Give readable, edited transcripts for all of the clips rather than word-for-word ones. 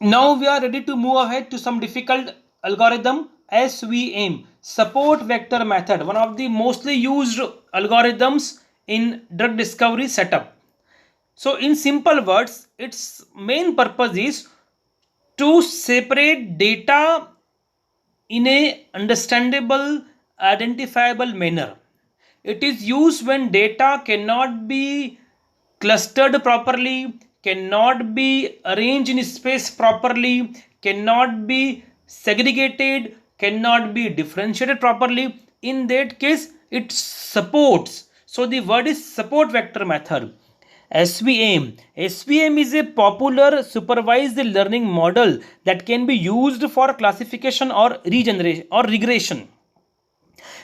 Now we are ready to move ahead to some difficult algorithm. SVM, support vector method, one of the mostly used algorithms in drug discovery setup. So in simple words, its main purpose is to separate data in a understandable, identifiable manner. It is used when data cannot be clustered properly, cannot be arranged in space properly, cannot be segregated, cannot be differentiated properly. In that case, it supports. So the word is support vector method. SVM. SVM is a popular supervised learning model that can be used for classification or regeneration or regression.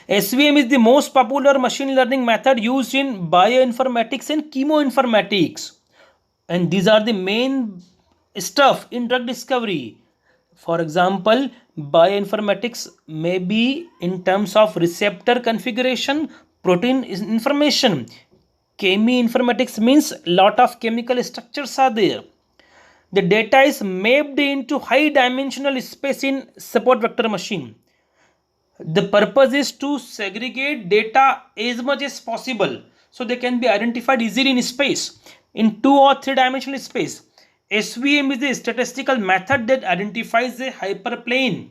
SVM is the most popular machine learning method used in bioinformatics and chemoinformatics. And these are the main stuff in drug discovery. For example, bioinformatics may be in terms of receptor configuration, protein information. Chemoinformatics means lot of chemical structures are there. The data is mapped into high dimensional space in support vector machine. The purpose is to segregate data as much as possible so they can be identified easily in space, in 2 or 3 dimensional space. SVM is a statistical method that identifies a hyperplane.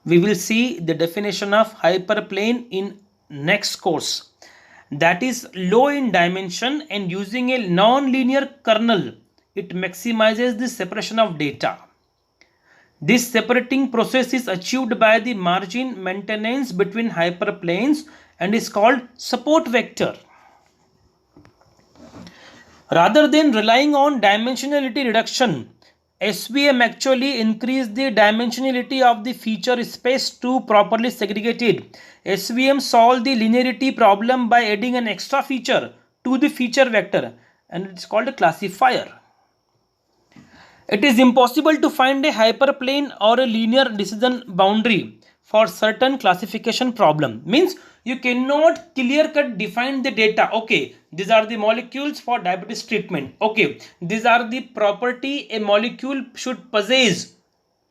We will see the definition of hyperplane in next course. That is low in dimension and using a non-linear kernel, it maximizes the separation of data. This separating process is achieved by the margin maintenance between hyperplanes and is called support vector. Rather than relying on dimensionality reduction, SVM actually increased the dimensionality of the feature space to properly segregate it. SVM solved the linearity problem by adding an extra feature to the feature vector, and it's called a classifier. It is impossible to find a hyperplane or a linear decision boundary for certain classification problem. Means you cannot clear cut define the data. Okay, these are the molecules for diabetes treatment. Okay, these are the property a molecule should possess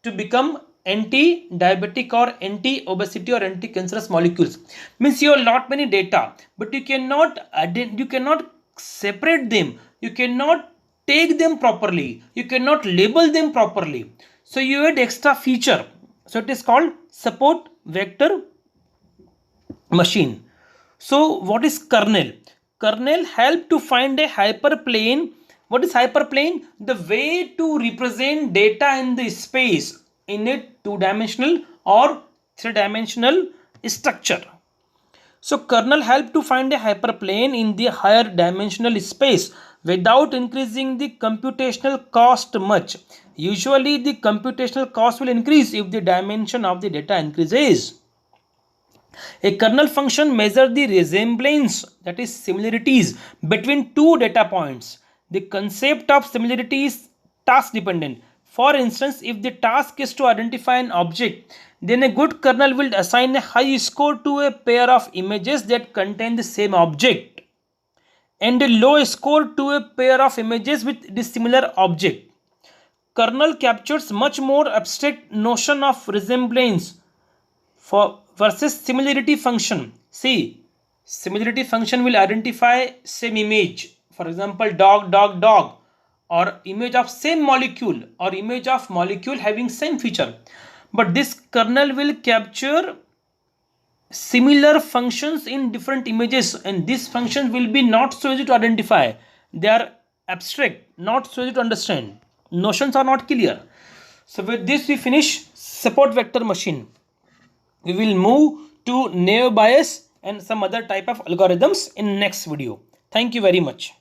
to become anti-diabetic or anti-obesity or anti-cancerous molecules. Means you have lot many data, but you cannot separate them. You cannot take them properly, you cannot label them properly, so you add extra feature, so it is called support vector machine. So what is kernel? Kernel help to find a hyperplane. What is hyperplane? The way to represent data in the space in a two-dimensional or three-dimensional structure. So kernel help to find a hyperplane in the higher dimensional space without increasing the computational cost much. Usually the computational cost will increase if the dimension of the data increases. A kernel function measures the resemblance, that is similarities, between two data points. The concept of similarity is task dependent. For instance, if the task is to identify an object, then a good kernel will assign a high score to a pair of images that contain the same object and a low score to a pair of images with dissimilar object. Kernel captures much more abstract notion of resemblance for versus similarity function. See, similarity function will identify same image. For example, dog, dog, dog, or image of same molecule or image of molecule having same feature. But this kernel will capture similar functions in different images, and these functions will be not so easy to identify. They are abstract, not so easy to understand. Notions are not clear. So with this we finish support vector machine. We will move to naive Bayes and some other type of algorithms in next video. Thank you very much.